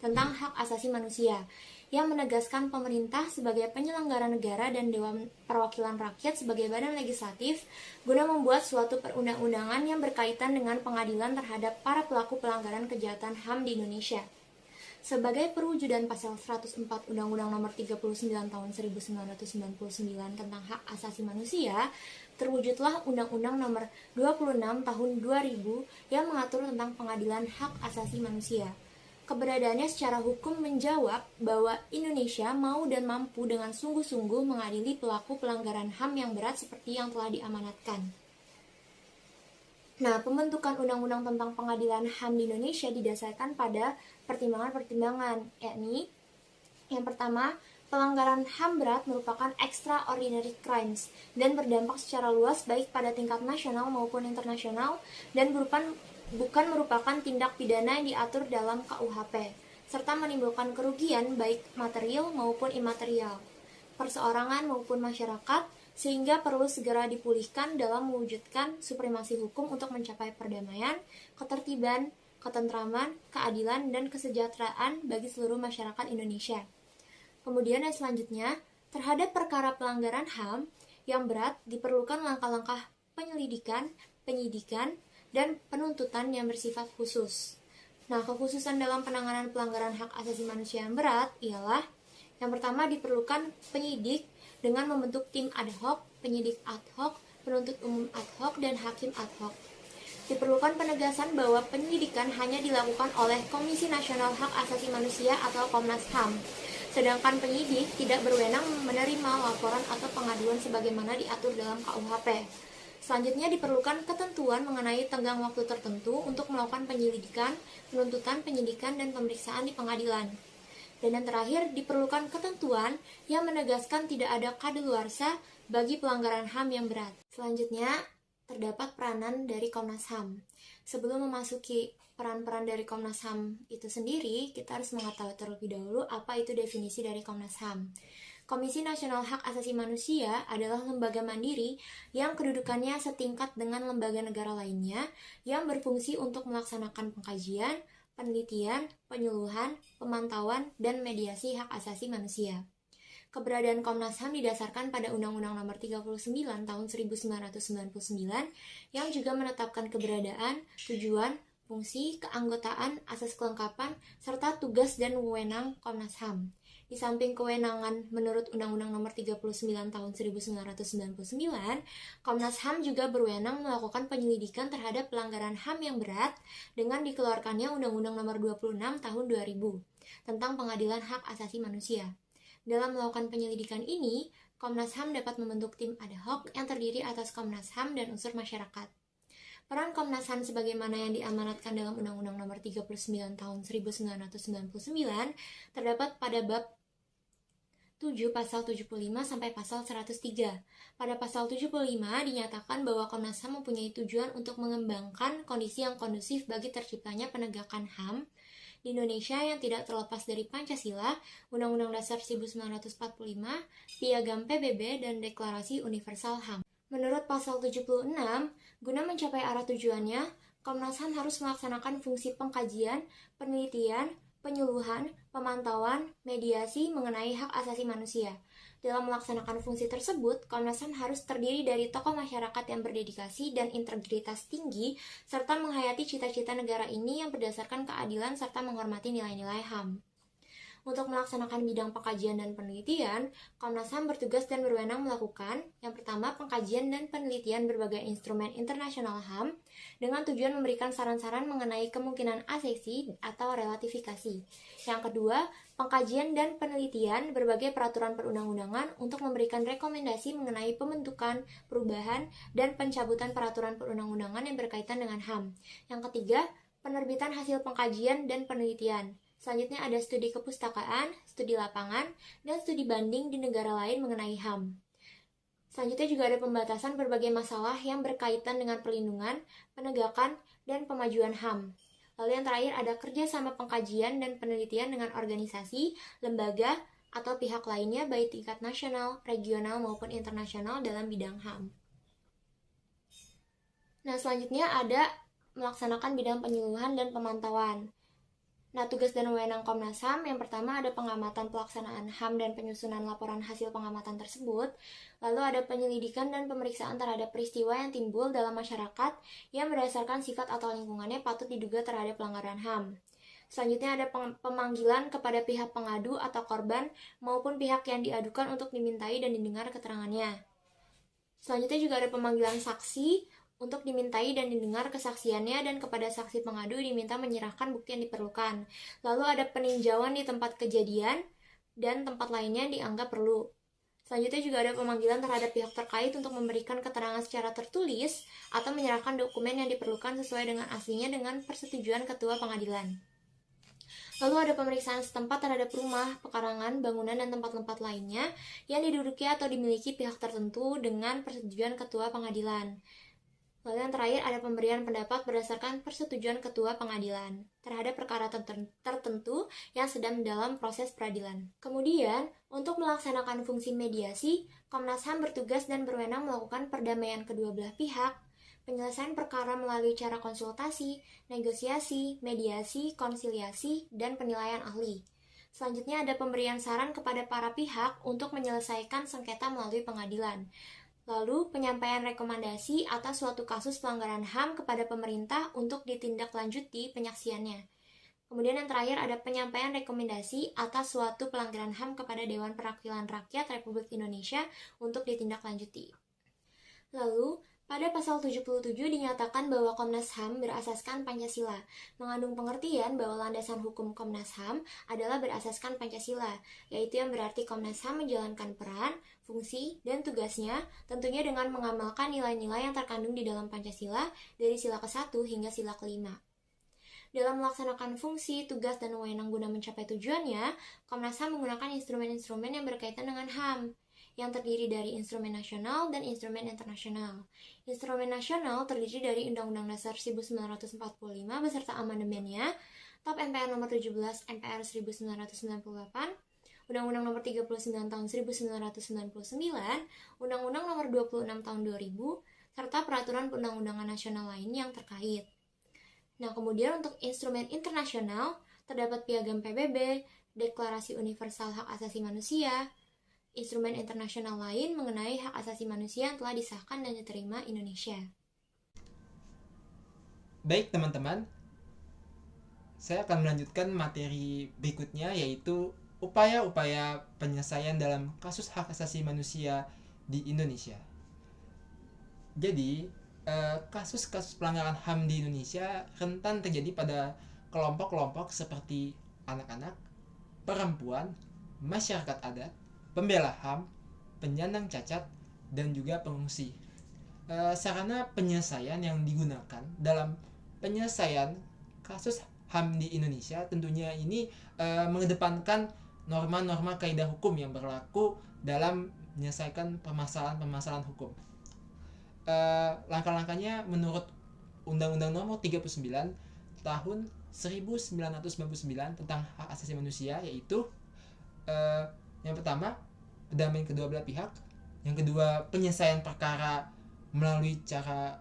tentang Hak Asasi Manusia, yang menegaskan pemerintah sebagai penyelenggara negara dan Dewan Perwakilan Rakyat sebagai badan legislatif guna membuat suatu perundang-undangan yang berkaitan dengan pengadilan terhadap para pelaku pelanggaran kejahatan HAM di Indonesia. Sebagai perwujudan pasal 104 Undang-Undang Nomor 39 Tahun 1999 tentang Hak Asasi Manusia, terwujudlah Undang-Undang Nomor 26 Tahun 2000 yang mengatur tentang pengadilan hak asasi manusia. Keberadaannya secara hukum menjawab bahwa Indonesia mau dan mampu dengan sungguh-sungguh mengadili pelaku pelanggaran HAM yang berat seperti yang telah diamanatkan. Nah, pembentukan undang-undang tentang pengadilan HAM di Indonesia didasarkan pada pertimbangan-pertimbangan, yakni yang pertama, pelanggaran HAM berat merupakan extraordinary crimes dan berdampak secara luas baik pada tingkat nasional maupun internasional dan bukan merupakan tindak pidana yang diatur dalam KUHP, serta menimbulkan kerugian baik material maupun imaterial, perseorangan maupun masyarakat, sehingga perlu segera dipulihkan dalam mewujudkan supremasi hukum untuk mencapai perdamaian, ketertiban, ketentraman, keadilan, dan kesejahteraan bagi seluruh masyarakat Indonesia. Kemudian yang selanjutnya, terhadap perkara pelanggaran HAM yang berat diperlukan langkah-langkah penyelidikan, penyidikan, dan penuntutan yang bersifat khusus. Nah, kekhususan dalam penanganan pelanggaran hak asasi manusia yang berat ialah yang pertama diperlukan penyidik dengan membentuk tim ad hoc, penyidik ad hoc, penuntut umum ad hoc, dan hakim ad hoc. Diperlukan penegasan bahwa penyidikan hanya dilakukan oleh Komisi Nasional Hak Asasi Manusia atau Komnas HAM, sedangkan penyidik tidak berwenang menerima laporan atau pengaduan sebagaimana diatur dalam KUHP. Selanjutnya diperlukan ketentuan mengenai tenggang waktu tertentu untuk melakukan penyelidikan, penuntutan, penyidikan, dan pemeriksaan di pengadilan. Dan yang terakhir, diperlukan ketentuan yang menegaskan tidak ada kadaluarsa bagi pelanggaran HAM yang berat. Selanjutnya, terdapat peranan dari Komnas HAM. Sebelum memasuki peran-peran dari Komnas HAM itu sendiri, kita harus mengetahui terlebih dahulu apa itu definisi dari Komnas HAM. Komisi Nasional Hak Asasi Manusia adalah lembaga mandiri yang kedudukannya setingkat dengan lembaga negara lainnya yang berfungsi untuk melaksanakan pengkajian, penelitian, penyuluhan, pemantauan, dan mediasi hak asasi manusia. Keberadaan Komnas HAM didasarkan pada Undang-Undang Nomor 39 Tahun 1999 yang juga menetapkan keberadaan, tujuan, fungsi, keanggotaan, asas kelengkapan, serta tugas dan wewenang Komnas HAM. Di samping kewenangan menurut Undang-Undang Nomor 39 Tahun 1999, Komnas HAM juga berwenang melakukan penyelidikan terhadap pelanggaran HAM yang berat dengan dikeluarkannya Undang-Undang Nomor 26 Tahun 2000 tentang Pengadilan Hak Asasi Manusia. Dalam melakukan penyelidikan ini, Komnas HAM dapat membentuk tim ad hoc yang terdiri atas Komnas HAM dan unsur masyarakat. Peran Komnas HAM sebagaimana yang diamanatkan dalam Undang-Undang Nomor 39 Tahun 1999 terdapat pada bab 7 pasal 75 sampai pasal 103. Pada pasal 75 dinyatakan bahwa Komnas HAM mempunyai tujuan untuk mengembangkan kondisi yang kondusif bagi terciptanya penegakan HAM di Indonesia yang tidak terlepas dari Pancasila, Undang-Undang Dasar 1945, Piagam PBB, dan Deklarasi Universal HAM. Menurut pasal 76, guna mencapai arah tujuannya, Komnas HAM harus melaksanakan fungsi pengkajian, penelitian, penyuluhan, pemantauan, mediasi mengenai hak asasi manusia. Dalam melaksanakan fungsi tersebut, Komnas HAM harus terdiri dari tokoh masyarakat yang berdedikasi dan integritas tinggi, serta menghayati cita-cita negara ini yang berdasarkan keadilan serta menghormati nilai-nilai HAM. Untuk melaksanakan bidang pengkajian dan penelitian, Komnas HAM bertugas dan berwenang melakukan yang pertama, pengkajian dan penelitian berbagai instrumen internasional HAM dengan tujuan memberikan saran-saran mengenai kemungkinan aseksi atau relatifikasi. Yang kedua, pengkajian dan penelitian berbagai peraturan perundang-undangan untuk memberikan rekomendasi mengenai pembentukan, perubahan, dan pencabutan peraturan perundang-undangan yang berkaitan dengan HAM. Yang ketiga, penerbitan hasil pengkajian dan penelitian. Selanjutnya ada studi kepustakaan, studi lapangan, dan studi banding di negara lain mengenai HAM. Selanjutnya juga ada pembatasan berbagai masalah yang berkaitan dengan perlindungan, penegakan, dan pemajuan HAM. Lalu yang terakhir ada kerjasama pengkajian dan penelitian dengan organisasi, lembaga, atau pihak lainnya baik tingkat nasional, regional, maupun internasional dalam bidang HAM. Nah, selanjutnya ada melaksanakan bidang penyuluhan dan pemantauan. Nah, tugas dan wewenang Komnas HAM yang pertama ada pengamatan pelaksanaan HAM dan penyusunan laporan hasil pengamatan tersebut. Lalu ada penyelidikan dan pemeriksaan terhadap peristiwa yang timbul dalam masyarakat yang berdasarkan sifat atau lingkungannya patut diduga terhadap pelanggaran HAM. Selanjutnya ada pemanggilan kepada pihak pengadu atau korban maupun pihak yang diadukan untuk dimintai dan didengar keterangannya. Selanjutnya juga ada pemanggilan saksi untuk dimintai dan didengar kesaksiannya, dan kepada saksi pengadu diminta menyerahkan bukti yang diperlukan. Lalu ada peninjauan di tempat kejadian dan tempat lainnya yang dianggap perlu. Selanjutnya juga ada pemanggilan terhadap pihak terkait untuk memberikan keterangan secara tertulis atau menyerahkan dokumen yang diperlukan sesuai dengan aslinya dengan persetujuan ketua pengadilan. Lalu ada pemeriksaan setempat terhadap rumah, pekarangan, bangunan, dan tempat-tempat lainnya yang diduduki atau dimiliki pihak tertentu dengan persetujuan ketua pengadilan. Lalu yang terakhir ada pemberian pendapat berdasarkan persetujuan ketua pengadilan terhadap perkara tertentu yang sedang dalam proses peradilan. Kemudian, untuk melaksanakan fungsi mediasi, Komnas HAM bertugas dan berwenang melakukan perdamaian kedua belah pihak, penyelesaian perkara melalui cara konsultasi, negosiasi, mediasi, konsiliasi, dan penilaian ahli. Selanjutnya ada pemberian saran kepada para pihak untuk menyelesaikan sengketa melalui pengadilan. Lalu, penyampaian rekomendasi atas suatu kasus pelanggaran HAM kepada pemerintah untuk ditindaklanjuti penyaksiannya. Kemudian yang terakhir ada penyampaian rekomendasi atas suatu pelanggaran HAM kepada Dewan Perwakilan Rakyat Republik Indonesia untuk ditindaklanjuti. Lalu, pada pasal 77 dinyatakan bahwa Komnas HAM berasaskan Pancasila, mengandung pengertian bahwa landasan hukum Komnas HAM adalah berasaskan Pancasila, yaitu yang berarti Komnas HAM menjalankan peran, fungsi, dan tugasnya tentunya dengan mengamalkan nilai-nilai yang terkandung di dalam Pancasila dari sila ke-1 hingga sila ke-5. Dalam melaksanakan fungsi, tugas, dan wewenang guna mencapai tujuannya, Komnas HAM menggunakan instrumen-instrumen yang berkaitan dengan HAM, yang terdiri dari instrumen nasional dan instrumen internasional. Instrumen nasional terdiri dari Undang-Undang Dasar 1945 beserta amandemennya, TAP MPR nomor 17 MPR 1998, Undang-Undang nomor 39 tahun 1999, Undang-Undang nomor 26 tahun 2000, serta peraturan perundang-undangan nasional lain yang terkait. Nah, kemudian untuk instrumen internasional terdapat Piagam PBB, Deklarasi Universal Hak Asasi Manusia, instrumen internasional lain mengenai hak asasi manusia yang telah disahkan dan diterima Indonesia. Baik teman-teman, saya akan melanjutkan materi berikutnya, yaitu upaya-upaya penyelesaian dalam kasus hak asasi manusia di Indonesia. Jadi, kasus-kasus pelanggaran HAM di Indonesia rentan terjadi pada kelompok-kelompok seperti anak-anak, perempuan, masyarakat adat, pembela HAM, penyandang cacat, dan juga pengungsi. Sarana penyelesaian yang digunakan dalam penyelesaian kasus HAM di Indonesia tentunya ini mengedepankan norma-norma kaidah hukum yang berlaku dalam menyelesaikan permasalahan-permasalahan hukum. Langkah-langkahnya menurut Undang-Undang Nomor 39 Tahun 1999 tentang hak asasi manusia, yaitu yang pertama, perdamaian kedua belah pihak. Yang kedua, penyelesaian perkara melalui cara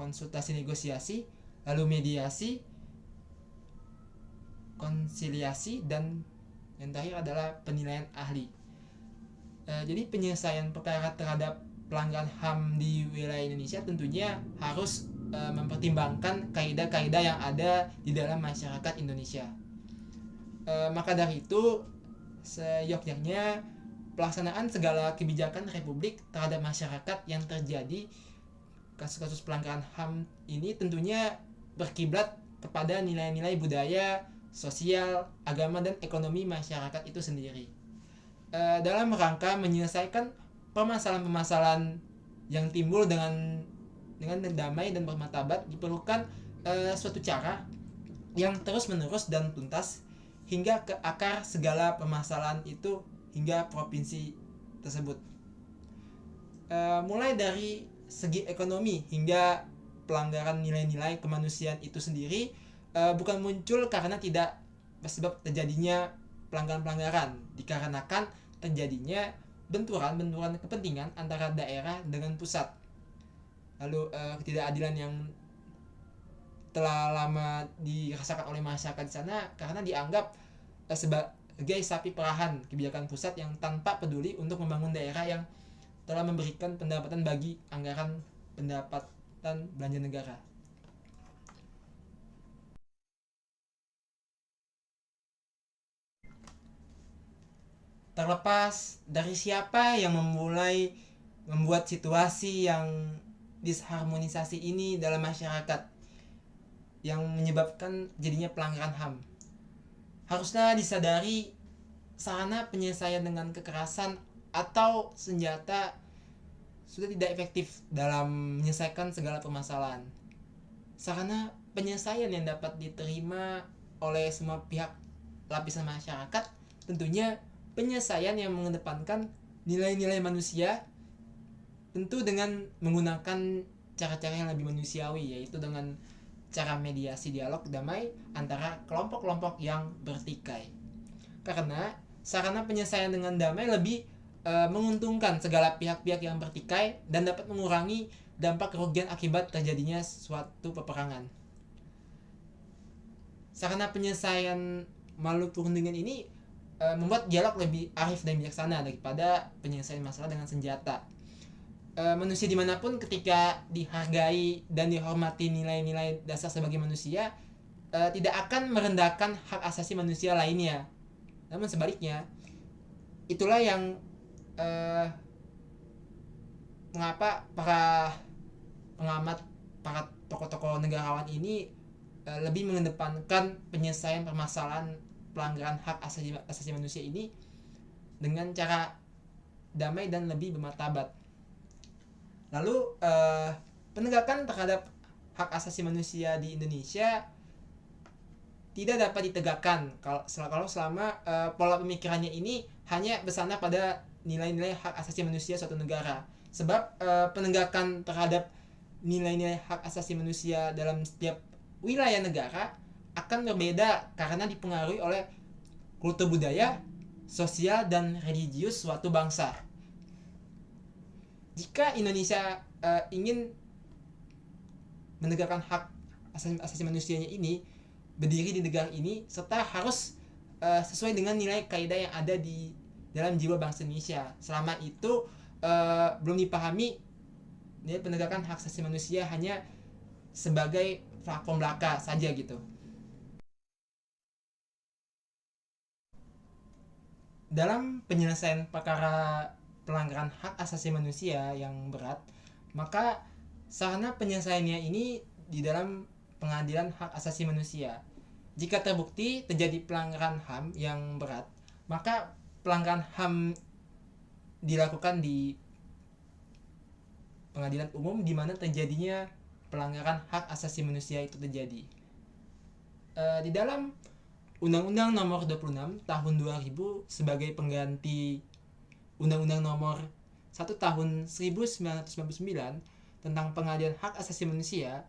konsultasi negosiasi, lalu mediasi, konsiliasi, dan yang terakhir adalah penilaian ahli. Jadi penyelesaian perkara terhadap pelanggaran HAM di wilayah Indonesia tentunya harus mempertimbangkan kaidah-kaidah yang ada di dalam masyarakat Indonesia. Maka dari itu, seyogyanya pelaksanaan segala kebijakan Republik terhadap masyarakat yang terjadi kasus-kasus pelanggaran HAM ini tentunya berkiblat kepada nilai-nilai budaya, sosial, agama, dan ekonomi masyarakat itu sendiri. Dalam rangka menyelesaikan permasalahan-permasalahan yang timbul dengan damai dan bermartabat, diperlukan suatu cara yang terus-menerus dan tuntas hingga ke akar segala permasalahan itu hingga provinsi tersebut. Mulai dari segi ekonomi hingga pelanggaran nilai-nilai kemanusiaan itu sendiri bukan muncul karena tidak bersebab terjadinya pelanggaran-pelanggaran, dikarenakan terjadinya benturan kepentingan antara daerah dengan pusat. Lalu ketidakadilan yang telah lama dirasakan oleh masyarakat di sana karena dianggap sebagai sapi perahan kebijakan pusat yang tanpa peduli untuk membangun daerah yang telah memberikan pendapatan bagi anggaran pendapatan belanja negara. Terlepas dari siapa yang membuat situasi yang disharmonisasi ini dalam masyarakat yang menyebabkan jadinya pelanggaran HAM, haruslah disadari sarana penyelesaian dengan kekerasan atau senjata sudah tidak efektif dalam menyelesaikan segala permasalahan. Sarana penyelesaian yang dapat diterima oleh semua pihak lapisan masyarakat tentunya penyelesaian yang mengedepankan nilai-nilai manusia, tentu dengan menggunakan cara-cara yang lebih manusiawi, yaitu dengan cara mediasi dialog damai antara kelompok-kelompok yang bertikai. Karena sarana penyelesaian dengan damai lebih menguntungkan segala pihak-pihak yang bertikai dan dapat mengurangi dampak kerugian akibat terjadinya suatu peperangan. Sarana penyelesaian melalui perundingan ini membuat dialog lebih arif dan bijaksana daripada penyelesaian masalah dengan senjata. Manusia dimanapun ketika dihargai dan dihormati nilai-nilai dasar sebagai manusia tidak akan merendahkan hak asasi manusia lainnya. Namun sebaliknya, itulah yang mengapa para pengamat, para tokoh-tokoh negarawan ini lebih mengedepankan penyelesaian permasalahan pelanggaran hak asasi manusia ini dengan cara damai dan lebih bermartabat. Lalu penegakan terhadap hak asasi manusia di Indonesia tidak dapat ditegakkan kalau selama pola pemikirannya ini hanya bersandar pada nilai-nilai hak asasi manusia suatu negara. Sebab penegakan terhadap nilai-nilai hak asasi manusia dalam setiap wilayah negara akan berbeda karena dipengaruhi oleh kultur budaya, sosial, dan religius suatu bangsa. Jika Indonesia ingin menegakkan hak asasi manusianya ini berdiri di negara ini serta harus sesuai dengan nilai kaidah yang ada di dalam jiwa bangsa Indonesia. Selama itu belum dipahami nilai penegakan hak asasi manusia hanya sebagai platform belaka saja gitu. Dalam penyelesaian perkara pelanggaran hak asasi manusia yang berat, maka sarana penyelesaiannya ini di dalam pengadilan hak asasi manusia. Jika terbukti terjadi pelanggaran HAM yang berat, maka pelanggaran HAM dilakukan di pengadilan umum di mana terjadinya pelanggaran hak asasi manusia itu terjadi. Di dalam Undang-Undang Nomor 26 Tahun 2000 sebagai pengganti Undang-Undang Nomor 1 Tahun 1999 tentang Pengadilan Hak Asasi Manusia,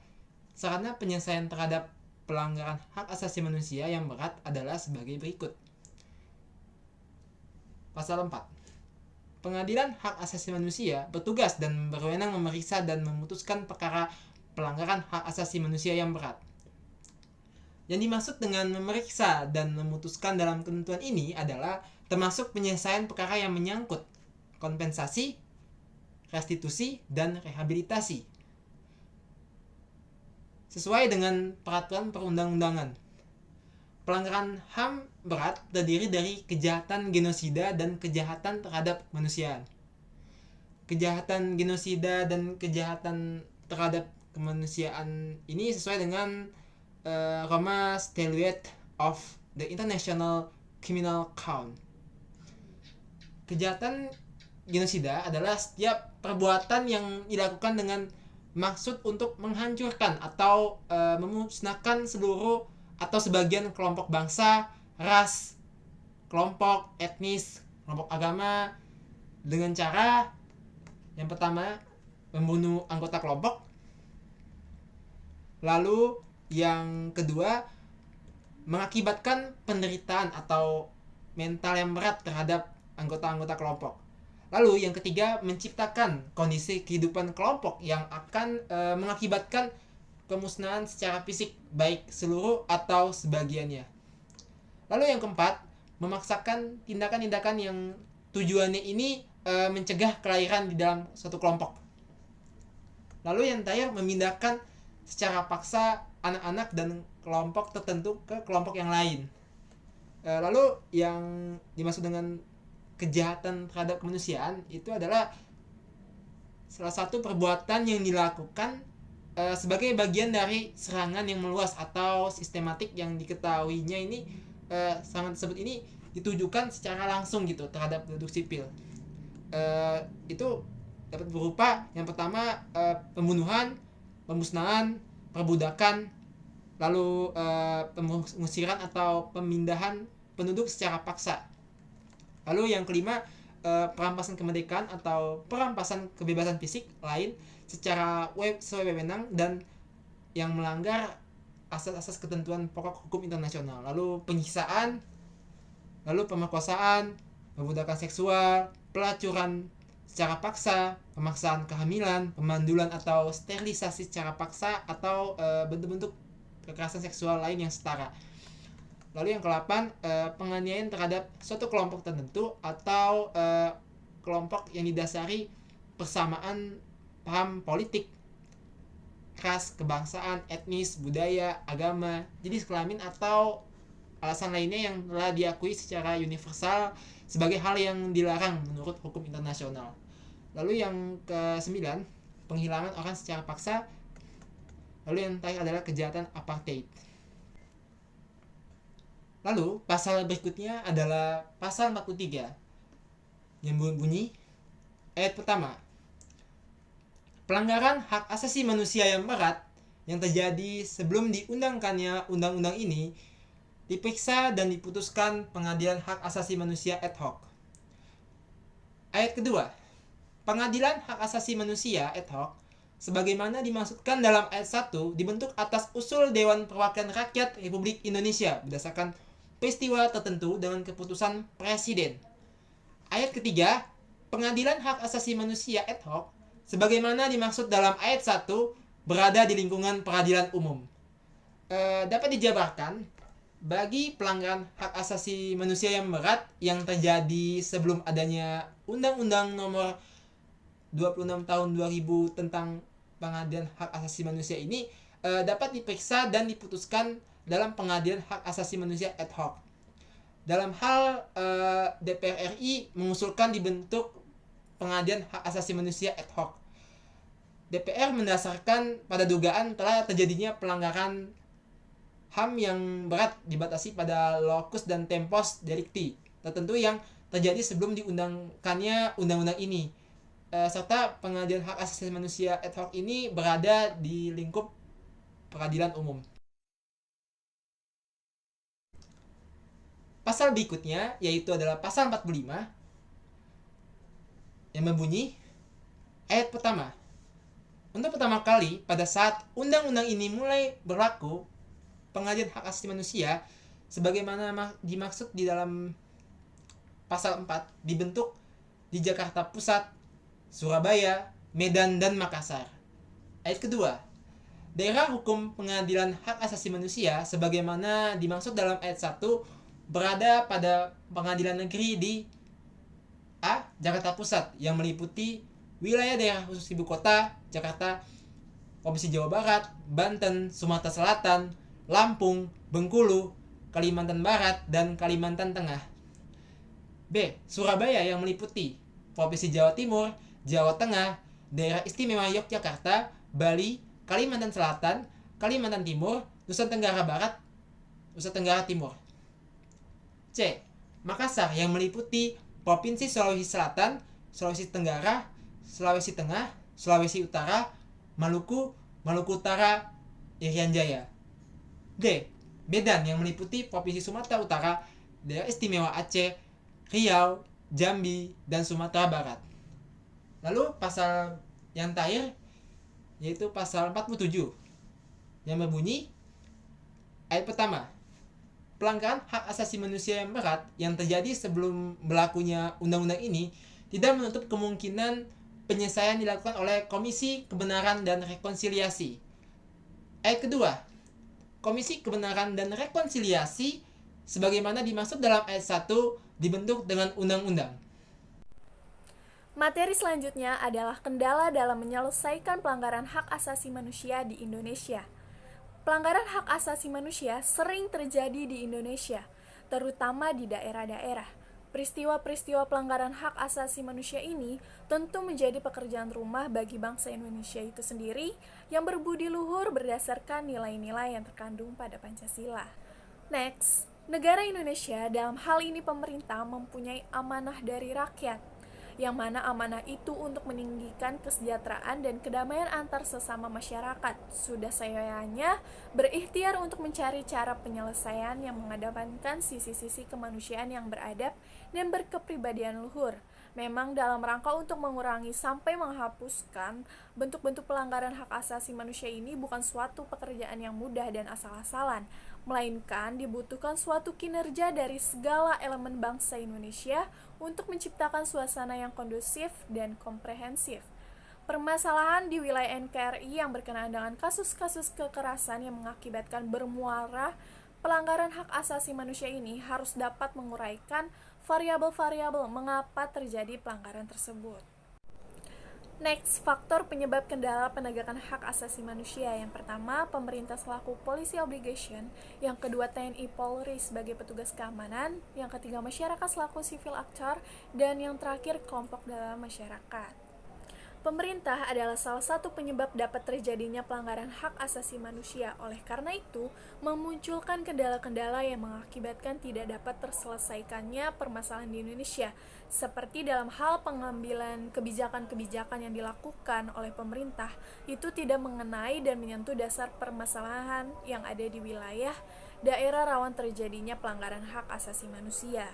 sarana penyelesaian terhadap pelanggaran hak asasi manusia yang berat adalah sebagai berikut. Pasal 4. Pengadilan Hak Asasi Manusia bertugas dan berwenang memeriksa dan memutuskan perkara pelanggaran hak asasi manusia yang berat. Yang dimaksud dengan memeriksa dan memutuskan dalam ketentuan ini adalah termasuk penyelesaian perkara yang menyangkut kompensasi, restitusi, dan rehabilitasi sesuai dengan peraturan perundang-undangan. Pelanggaran HAM berat terdiri dari kejahatan genosida dan kejahatan terhadap kemanusiaan. Kejahatan genosida dan kejahatan terhadap kemanusiaan ini sesuai dengan Roma Statute of the International Criminal Code. Kejahatan genosida adalah setiap perbuatan yang dilakukan dengan maksud untuk menghancurkan atau memusnahkan seluruh atau sebagian kelompok bangsa, ras, kelompok etnis, kelompok agama dengan cara yang pertama membunuh anggota kelompok, lalu yang kedua mengakibatkan penderitaan atau mental yang berat terhadap anggota-anggota kelompok. Lalu yang ketiga menciptakan kondisi kehidupan kelompok yang akan mengakibatkan pemusnahan secara fisik baik seluruh atau sebagiannya. Lalu yang keempat memaksakan tindakan-tindakan yang tujuannya ini mencegah kelahiran di dalam suatu kelompok. Lalu yang terakhir memindahkan secara paksa anak-anak dan kelompok tertentu ke kelompok yang lain. Lalu yang dimaksud dengan kejahatan terhadap kemanusiaan itu adalah salah satu perbuatan yang dilakukan sebagai bagian dari serangan yang meluas atau sistematik yang diketahuinya ini serangan tersebut ini ditujukan secara langsung gitu terhadap penduduk sipil. Itu dapat berupa yang pertama pembunuhan, pemusnahan, perbudakan, lalu pengusiran atau pemindahan penduduk secara paksa. Lalu yang kelima perampasan kemerdekaan atau perampasan kebebasan fisik lain secara sesuai wewenang dan yang melanggar asas-asas ketentuan pokok hukum internasional. Lalu penyiksaan, lalu pemerkosaan, perbudakan seksual, pelacuran secara paksa, pemaksaan kehamilan, pemandulan atau sterilisasi secara paksa atau bentuk-bentuk kekerasan seksual lain yang setara. Lalu yang ke-8 penganiayaan terhadap suatu kelompok tertentu atau kelompok yang didasari persamaan paham politik, ras, kebangsaan, etnis, budaya, agama, jenis kelamin atau alasan lainnya yang telah diakui secara universal sebagai hal yang dilarang menurut hukum internasional. Lalu yang ke-9 penghilangan orang secara paksa. Lalu yang terakhir adalah kejahatan apartheid. Lalu pasal berikutnya adalah pasal 43 yang berbunyi ayat pertama. Pelanggaran hak asasi manusia yang berat yang terjadi sebelum diundangkannya undang-undang ini diperiksa dan diputuskan Pengadilan Hak Asasi Manusia ad hoc. Ayat kedua. Pengadilan Hak Asasi Manusia ad hoc sebagaimana dimaksudkan dalam ayat 1 dibentuk atas usul Dewan Perwakilan Rakyat Republik Indonesia berdasarkan peristiwa tertentu dengan keputusan Presiden. Ayat ketiga, Pengadilan Hak Asasi Manusia ad hoc sebagaimana dimaksud dalam ayat 1 berada di lingkungan peradilan umum. Dapat dijabarkan bagi pelanggaran hak asasi manusia yang berat yang terjadi sebelum adanya Undang-Undang Nomor 26 Tahun 2000 tentang Pengadilan Hak Asasi Manusia ini dapat diperiksa dan diputuskan dalam Pengadilan Hak Asasi Manusia ad hoc. Dalam hal DPR RI mengusulkan dibentuk Pengadilan Hak Asasi Manusia ad hoc. DPR mendasarkan pada dugaan telah terjadinya pelanggaran HAM yang berat dibatasi pada locus dan tempus delicti tertentu yang terjadi sebelum diundangkannya undang-undang ini. Serta Pengadilan Hak Asasi Manusia ad hoc ini berada di lingkup peradilan umum. Pasal berikutnya yaitu adalah pasal 45 yang berbunyi ayat pertama. Untuk pertama kali pada saat undang-undang ini mulai berlaku, Pengadilan Hak Asasi Manusia sebagaimana dimaksud di dalam pasal 4 dibentuk di Jakarta Pusat, Surabaya, Medan, dan Makassar. Ayat kedua. Daerah hukum pengadilan hak asasi manusia sebagaimana dimaksud dalam ayat 1 berada pada pengadilan negeri di A. Jakarta Pusat yang meliputi wilayah daerah khusus ibu kota Jakarta, Provinsi Jawa Barat, Banten, Sumatera Selatan, Lampung, Bengkulu, Kalimantan Barat, dan Kalimantan Tengah. B. Surabaya yang meliputi Provinsi Jawa Timur, Jawa Tengah, Daerah Istimewa Yogyakarta, Bali, Kalimantan Selatan, Kalimantan Timur, Nusa Tenggara Barat, Nusa Tenggara Timur. C. Makassar yang meliputi Provinsi Sulawesi Selatan, Sulawesi Tenggara, Sulawesi Tengah, Sulawesi Utara, Maluku, Maluku Utara, Irian Jaya. D. Medan yang meliputi Provinsi Sumatera Utara, Daerah Istimewa Aceh, Riau, Jambi, dan Sumatera Barat. Lalu pasal yang terakhir yaitu pasal 47 yang berbunyi ayat pertama, pelanggaran hak asasi manusia yang berat yang terjadi sebelum berlakunya undang-undang ini tidak menutup kemungkinan penyelesaian dilakukan oleh Komisi Kebenaran dan Rekonsiliasi. Ayat kedua, Komisi Kebenaran dan Rekonsiliasi sebagaimana dimaksud dalam ayat 1 dibentuk dengan undang-undang. Materi selanjutnya adalah kendala dalam menyelesaikan pelanggaran hak asasi manusia di Indonesia. Pelanggaran hak asasi manusia sering terjadi di Indonesia, terutama di daerah-daerah. Peristiwa-peristiwa pelanggaran hak asasi manusia ini tentu menjadi pekerjaan rumah bagi bangsa Indonesia itu sendiri yang berbudi luhur berdasarkan nilai-nilai yang terkandung pada Pancasila. Next, negara Indonesia dalam hal ini pemerintah mempunyai amanah dari rakyat, yang mana amanah itu untuk meninggikan kesejahteraan dan kedamaian antar sesama masyarakat. Sudah sayanya berikhtiar untuk mencari cara penyelesaian yang mengedepankan sisi-sisi kemanusiaan yang beradab dan berkepribadian luhur. Memang dalam rangka untuk mengurangi sampai menghapuskan bentuk-bentuk pelanggaran hak asasi manusia ini bukan suatu pekerjaan yang mudah dan asal-asalan, melainkan dibutuhkan suatu kinerja dari segala elemen bangsa Indonesia untuk menciptakan suasana yang kondusif dan komprehensif. Permasalahan di wilayah NKRI yang berkenaan dengan kasus-kasus kekerasan yang mengakibatkan bermuara pelanggaran hak asasi manusia ini harus dapat menguraikan variabel-variabel mengapa terjadi pelanggaran tersebut. Next, faktor penyebab kendala penegakan hak asasi manusia. Yang pertama, pemerintah selaku policy obligation. Yang kedua, TNI Polri sebagai petugas keamanan. Yang ketiga, masyarakat selaku civil actor. Dan yang terakhir, kelompok dalam masyarakat. Pemerintah adalah salah satu penyebab dapat terjadinya pelanggaran hak asasi manusia. Oleh karena itu, memunculkan kendala-kendala yang mengakibatkan tidak dapat terselesaikannya permasalahan di Indonesia, seperti dalam hal pengambilan kebijakan-kebijakan yang dilakukan oleh pemerintah, itu tidak mengenai dan menyentuh dasar permasalahan yang ada di wilayah daerah rawan terjadinya pelanggaran hak asasi manusia.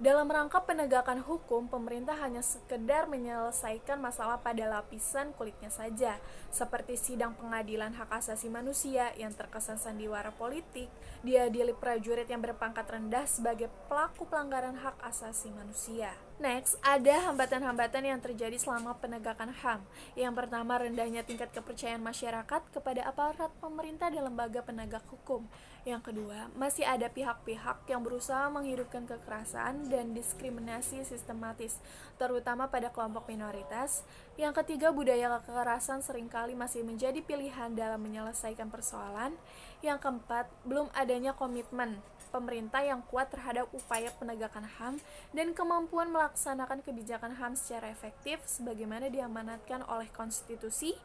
Dalam rangka penegakan hukum, pemerintah hanya sekedar menyelesaikan masalah pada lapisan kulitnya saja, seperti sidang pengadilan hak asasi manusia yang terkesan sandiwara politik, diadili prajurit yang berpangkat rendah sebagai pelaku pelanggaran hak asasi manusia. Next, ada hambatan-hambatan yang terjadi selama penegakan HAM. Yang pertama, rendahnya tingkat kepercayaan masyarakat kepada aparat pemerintah dan lembaga penegak hukum. Yang kedua, masih ada pihak-pihak yang berusaha menghidupkan kekerasan dan diskriminasi sistematis, terutama pada kelompok minoritas. Yang ketiga, budaya kekerasan seringkali masih menjadi pilihan dalam menyelesaikan persoalan. Yang keempat, belum adanya komitmen pemerintah yang kuat terhadap upaya penegakan HAM dan kemampuan melaksanakan kebijakan HAM secara efektif sebagaimana diamanatkan oleh konstitusi.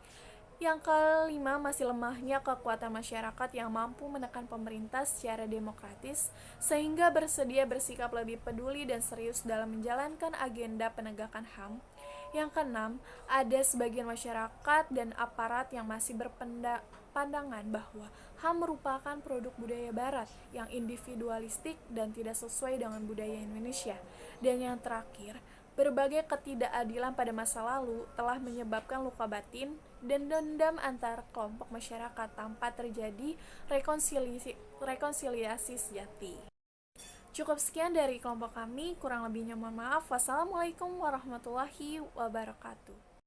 Yang kelima, masih lemahnya kekuatan masyarakat yang mampu menekan pemerintah secara demokratis sehingga bersedia bersikap lebih peduli dan serius dalam menjalankan agenda penegakan HAM. Yang keenam, ada sebagian masyarakat dan aparat yang masih berpandangan bahwa HAM merupakan produk budaya barat yang individualistik dan tidak sesuai dengan budaya Indonesia. Dan yang terakhir, berbagai ketidakadilan pada masa lalu telah menyebabkan luka batin dan dendam antar kelompok masyarakat tanpa terjadi rekonsiliasi sejati. Cukup sekian dari kelompok kami, kurang lebihnya mohon maaf. Wassalamualaikum warahmatullahi wabarakatuh.